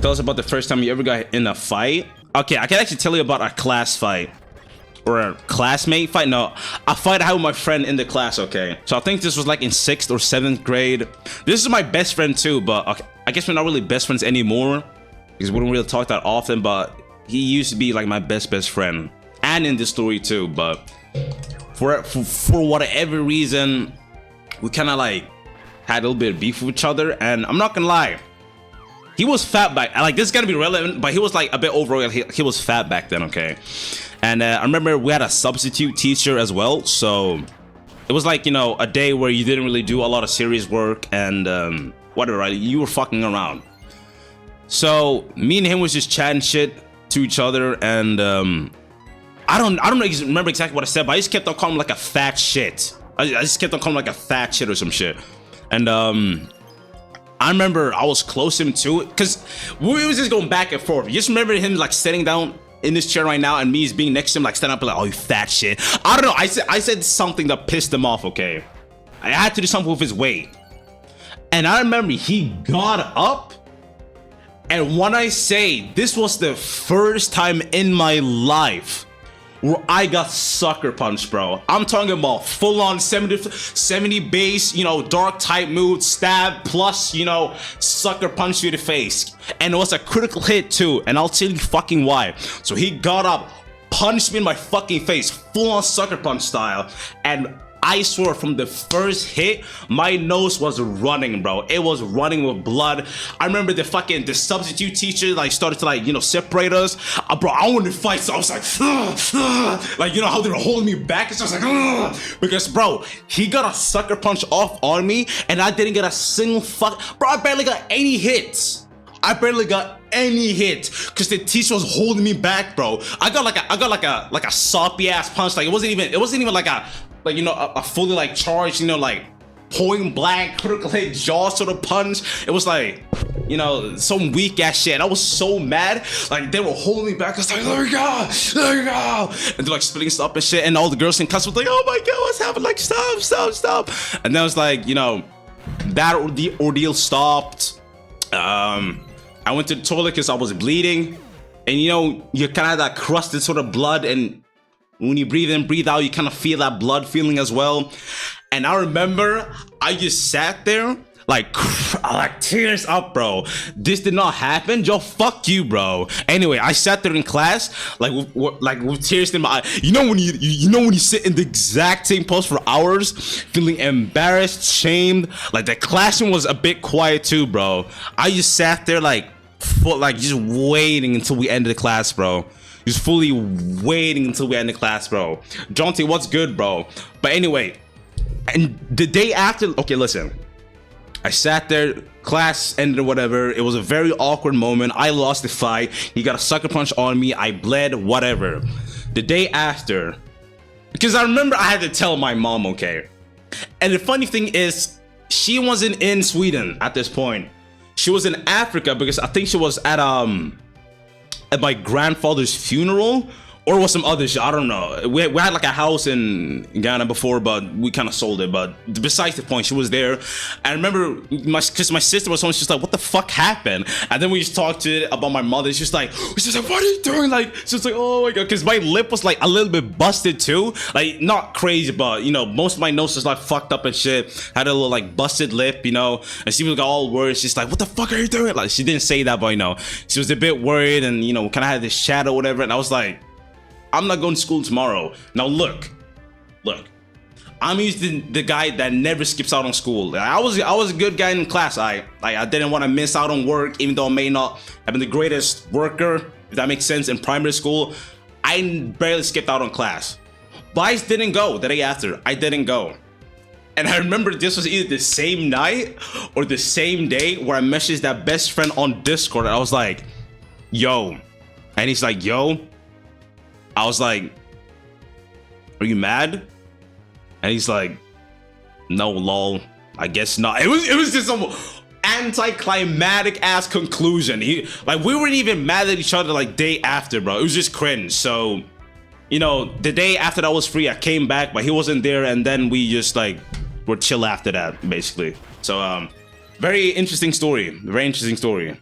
Tell us about the first time you ever got in a fight. Okay, I can actually tell you about a class fight. Or a classmate fight? No, a fight I had with my friend in the class, okay? So I think this was like in 6th or 7th grade. This is my best friend too, but okay, I guess we're not really best friends anymore because we don't really talk that often, but he used to be like my best friend. And in this story too, but for whatever reason, we kind of like had a little bit of beef with each other, and I'm not gonna lie. He was fat back, like this is gonna be relevant, but he was like a bit overweight. He was fat back then, okay? And I remember we had a substitute teacher as well, so it was like, you know, a day where you didn't really do a lot of serious work and whatever, right? You were fucking around. So me and him was just chatting shit to each other, and I don't remember exactly what I said, but I just kept on calling him like a fat shit. I just kept on calling him like a fat shit or some shit. And I remember I was close to him too, because we was just going back and forth. You just remember him like sitting down in this chair right now, and me is being next to him, like standing up like, oh, you fat shit. I don't know, I said something that pissed him off, okay? I had to do something with his weight. And I remember he got up, and when I say this was the first time in my life where I got sucker punched, bro. I'm talking about full on 70 base, you know, dark type move, stab plus, you know, sucker punch to the face. And it was a critical hit too, and I'll tell you fucking why. So he got up, punched me in my fucking face, full on sucker punch style, and I swear from the first hit, my nose was running, bro. It was running with blood. I remember the substitute teacher like started to like, you know, separate us. Bro, I wanted to fight, so I was like, like, you know how they were holding me back? So I was like, because bro, he got a sucker punch off on me, and I didn't get a single bro, I barely got any hits. I barely got any hit because the teacher was holding me back, bro. I got like a soppy ass punch. Like it wasn't even like a, like, you know, a fully like charged, you know, like point blank critical hit jaw sort of punch. It was like, you know, some weak ass shit. I was so mad. Like they were holding me back. I was like, let me go. And they're like splitting stuff and shit. And all the girls in class was like, oh my god, what's happening? Like stop. And then it was like, you know, that the ordeal stopped. I went to the toilet because I was bleeding. And you know, you kind of had that crusted sort of blood, and when you breathe in, breathe out, you kind of feel that blood feeling as well. And I remember I just sat there like tears up, bro. This did not happen. Yo, fuck you, bro. Anyway, I sat there in class like with tears in my eye. You know when you sit in the exact same pose for hours, feeling embarrassed, shamed. Like the classroom was a bit quiet too, bro. I just sat there like just waiting until we ended the class, bro. Just fully waiting until we end the class, bro. Jonty, what's good, bro? But anyway, and the day after, okay, listen. I sat there, class ended or whatever. It was a very awkward moment. I lost the fight. He got a sucker punch on me. I bled, whatever. The day after, because I remember I had to tell my mom, okay? And the funny thing is, she wasn't in Sweden at this point. She was in Africa because I think she was at my grandfather's funeral, or was some other shit, I don't know. We had like a house in Ghana before, but we kind of sold it. But besides the point, she was there. I remember because my sister was home, she's like, what the fuck happened? And then we just talked to it about my mother. She's like, what are you doing? Like, she's like, oh my god, because my lip was like a little bit busted too. Like, not crazy, but you know, most of my nose was like fucked up and shit. Had a little like busted lip, you know. And she was like all worried. She's like, what the fuck are you doing? Like, she didn't say that, but you know, she was a bit worried, and you know, kind of had this shadow or whatever. And I was like, I'm not going to school tomorrow. Now look, I'm usually the guy that never skips out on school. I was a good guy in class. I didn't want to miss out on work, even though I may not have been the greatest worker, if that makes sense, in primary school. I barely skipped out on class. But I just didn't go the day after. I didn't go. And I remember this was either the same night or the same day where I messaged that best friend on Discord. And I was like, yo. And he's like, yo. I was like, are you mad? And he's like, no, lol, I guess not. It was just some anticlimactic ass conclusion. We weren't even mad at each other like day after, bro. It was just cringe. So, you know, the day after that was free, I came back, but he wasn't there, and then we just like were chill after that, basically. So very interesting story. Very interesting story.